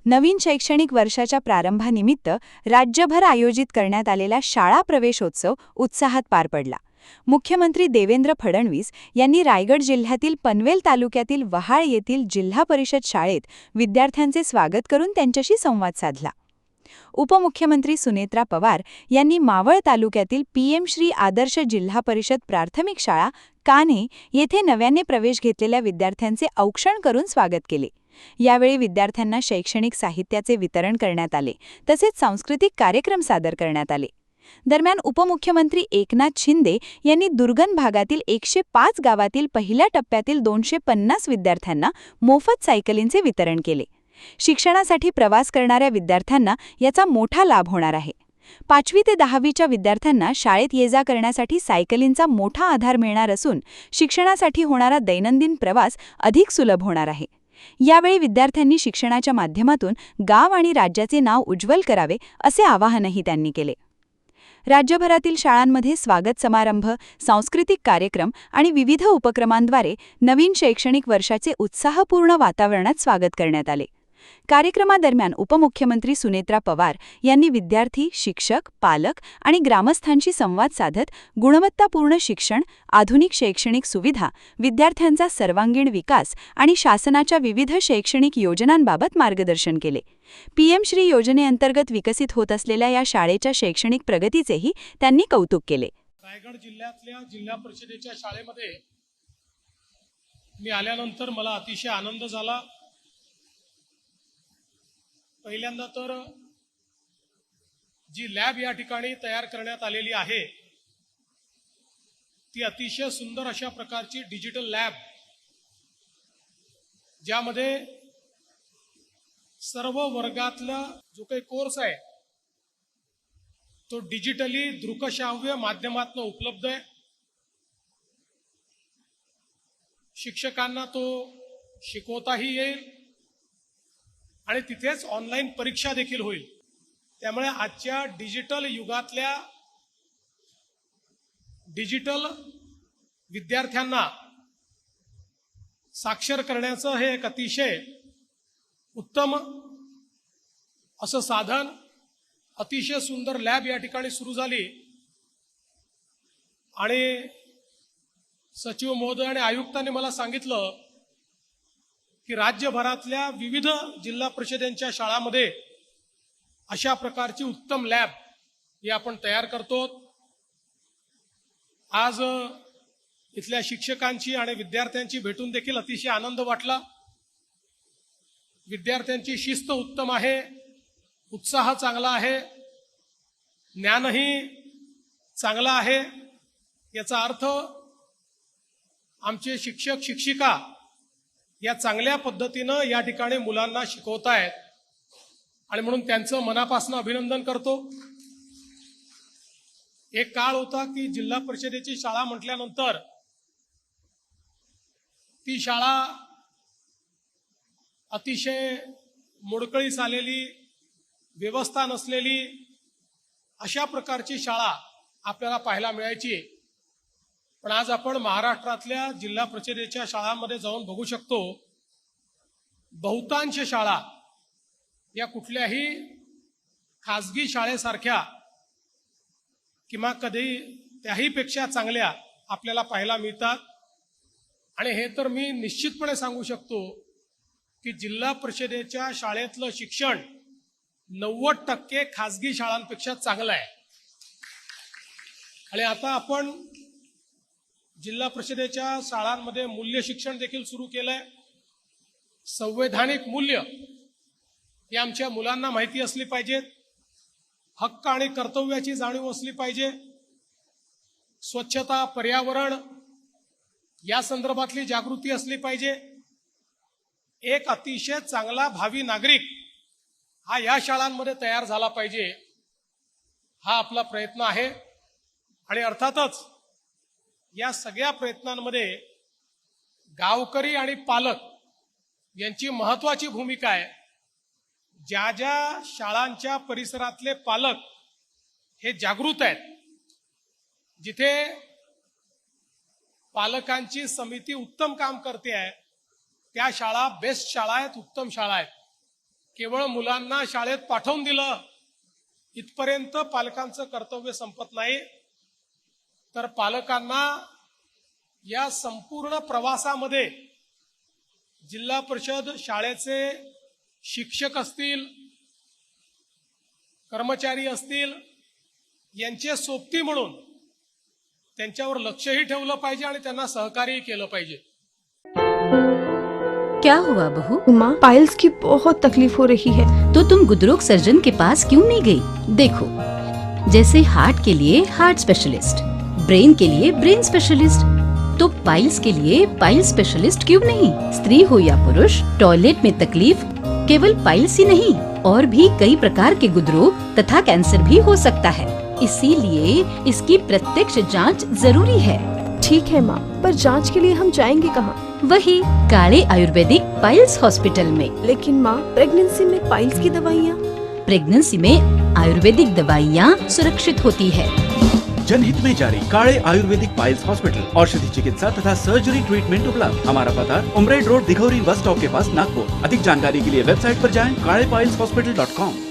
नवीन शैक्षणिक वर्षाच्या प्रारंभानिमित्त राज्यभर आयोजित करण्यात आलेला शाळा प्रवेशोत्सव उत्साहात पार पडला। मुख्यमंत्री देवेंद्र फडणवीस यांनी रायगड जिल्ह्यातील पनवेल तालुक्यातील वहाळ येथील जिल्हा परिषद शाळेत विद्यार्थ्यांचे स्वागत करून त्यांच्याशी संवाद साधला। उपमुख्यमंत्री सुनेत्रा पवार यांनी मावळ तालुक्यातील पीएम श्री आदर्श जिल्हा परिषद प्राथमिक शाळा कान्हे येथे नव्याने प्रवेश घेतलेल्या विद्यार्थ्यांचे औक्षण करून स्वागत केले। यावेळी विद्यार्थ्यांना शैक्षणिक साहित्याचे वितरण करण्यात आले, तसेच सांस्कृतिक कार्यक्रम सादर करण्यात आले। दरम्यान उपमुख्यमंत्री एकनाथ शिंदे यांनी दुर्गम भागातील 105 गावातील पहिल्या टप्प्यातील 250 विद्यार्थ्यांना मोफत सायकलींचे वितरण केले। शिक्षणासाठी प्रवास करणाऱ्या विद्यार्थ्यांना याचा मोठा लाभ होणार आहे। 5वी ते 10वीच्या विद्यार्थ्यांना शाळेत ये-जा करण्यासाठी सायकलींचा मोठा आधार मिळणार असून शिक्षणासाठी होणारा दैनंदिन प्रवास अधिक सुलभ होणार आहे। यावेळी विद्यार्थ्यांनी शिक्षणाच्या माध्यमातून गाव आणि राज्याचे नाव उज्ज्वल करावे असे आवाहनही त्यांनी केले। राज्यभरातील शाळांमध्ये स्वागत समारंभ, सांस्कृतिक कार्यक्रम आणि विविध उपक्रमांद्वारे नवीन शैक्षणिक वर्षाचे उत्साहपूर्ण वातावरणात स्वागत करण्यात आले। कार्यक्रमादरम्यान उपमुख्यमंत्री सुनेत्रा पवार यांनी विद्यार्थी, शिक्षक, पालक आणि ग्रामस्थांशी संवाद साधत गुणवत्तापूर्ण शिक्षण, आधुनिक शैक्षणिक सुविधा, विद्यार्थ्यांचा सर्वांगीण विकास आणि शासनाच्या विविध शैक्षणिक योजनांबाबत मार्गदर्शन केले। पीएम श्री योजनेअंतर्गत विकसित होत असलेल्या या शाळेच्या शैक्षणिक प्रगतीचेही त्यांनी कौतुक केले। रायगड जिल्ह्यातल्या जिल्हा परिषदेच्या शाळेमध्ये मी आल्यानंतर मला अतिशय आनंद झाला। पहिल्यांदा तर जी लॅब या ठिकाणी तयार करण्यात आलेली आहे ती अतिशय सुंदर अशा प्रकारची डिजिटल लॅब, ज्यामध्ये सर्व वर्गातला जो काही कोर्स आहे तो डिजिटली दृकश्राव्य माध्यमातून उपलब्ध आहे। शिक्षकांना तो शिकवताही येईल आणि तिथेच ऑनलाईन परीक्षा देखील होईल। त्यामुळे आजच्या डिजिटल युगातल्या डिजिटल विद्यार्थ्यांना साक्षर करण्याचं हे एक अतिशय उत्तम असं साधन, अतिशय सुंदर लॅब या ठिकाणी सुरू झाली आणि सचिव महोदय आणि आयुक्तांनी मला सांगितलं की राज्यभरातल्या विविध जिल्हा परिषदेच्या शाळांमध्ये अशा प्रकारची उत्तम लॅब ही आपण तयार करतो। आज इथल्या शिक्षकांची आणि विद्यार्थ्यांची भेटून देखील अतिशय आनंद वाटला। विद्यार्थ्यांची शिस्त उत्तम आहे, उत्साह चांगला आहे, ज्ञानही चांगला आहे। याचा अर्थ आमचे शिक्षक शिक्षिका या चांगल्या पद्धतीनं या ठिकाणी मुलांना शिकवतायत आणि म्हणून त्यांचं मनापासून अभिनंदन करतो। एक काळ होता की जिल्हा परिषदेची शाळा म्हटल्यानंतर ती शाळा अतिशय मोडकळीस आलेली, व्यवस्था नसलेली अशा प्रकारची शाळा आपल्याला पाहायला मिळायची। पण आज आपण महाराष्ट्रातल्या जिल्हा परिषदेच्या शाळांमध्ये जाऊन बघू शकतो, बहुतांश शाळा या कुठल्याही खाजगी शाळेसारख्या किंवा कधी त्याहीपेक्षा चांगल्या आपल्याला पाहायला मिळतात। आणि हे तर मी निश्चितपणे सांगू शकतो की जिल्हा परिषदेच्या शाळेतलं शिक्षण 90% खाजगी शाळांपेक्षा चांगलं आहे। आणि आता आपण जिल्हा परिषदेच्या शाळांमध्ये मूल्य शिक्षण देखील सुरू केलंय। संवैधानिक मूल्य ही आमच्या मुलांना माहिती असली पाहिजेत, हक्क आणि कर्तव्याची जाणीव असली पाहिजे, स्वच्छता, पर्यावरण या संदर्भातली जागृती असली पाहिजे। एक अतिशय चांगला भावी नागरिक हा या शाळांमध्ये तयार झाला पाहिजे, हा आपला प्रयत्न आहे। आणि अर्थातच या सगळ्या प्रयत्नांमध्ये गावकरी आणि पालक यांची महत्त्वाची भूमिका आहे। ज्या ज्या शाळांच्या परिसरातले पालक हे जागृत आहेत, जिथे पालकांची समिती उत्तम काम करते आहे, त्या शाळा बेस्ट शाळा आहेत, उत्तम शाळा आहेत। केवळ मुलांना शाळेत पाठवून दिलं इथपर्यंत पालकांचं कर्तव्य संपत नाही, तर पालकांना या संपूर्ण प्रवासामध्ये जिल्हा परिषद शाळेचे शिक्षक असतील, कर्मचारी असतील, यांचे सोबती म्हणून त्यांच्यावर लक्षही ठेवलं पाहिजे आणि त्यांना सहकार्यही केलं पाहिजे. क्या हुआ बहू? माँ, पाइल्स की बहुत तकलीफ हो रही है. तो तुम गुदरोग सर्जन के पास क्यों नहीं गई? देखो, जैसे हार्ट के लिए हार्ट स्पेशलिस्ट, ब्रेन के लिए ब्रेन स्पेशलिस्ट, तो पाइल्स के लिए पाइल स्पेशलिस्ट क्यों नहीं? स्त्री हो या पुरुष, टॉयलेट में तकलीफ केवल पाइल्स ही नहीं, और भी कई प्रकार के गुदरोग तथा कैंसर भी हो सकता है. इसीलिए इसकी प्रत्यक्ष जांच जरूरी है. ठीक है माँ, पर जांच के लिए हम जाएंगे कहाँ? वही काले आयुर्वेदिक पाइल्स हॉस्पिटल में. लेकिन माँ, प्रेगनेंसी में पाइल्स की दवाइयाँ. प्रेगनेंसी में आयुर्वेदिक दवाइयाँ सुरक्षित होती है. जनहित में जारी. काळे आयुर्वेदिक पाइल्स हॉस्पिटल, औषधि चिकित्सा तथा सर्जरी ट्रीटमेंट उपलब्ध. हमारा पता उमरेड रोड, दिघौरी बस स्टॉप के पास, नागपुर. अधिक जानकारी के लिए वेबसाइट पर जाएं kalepileshhospital.com.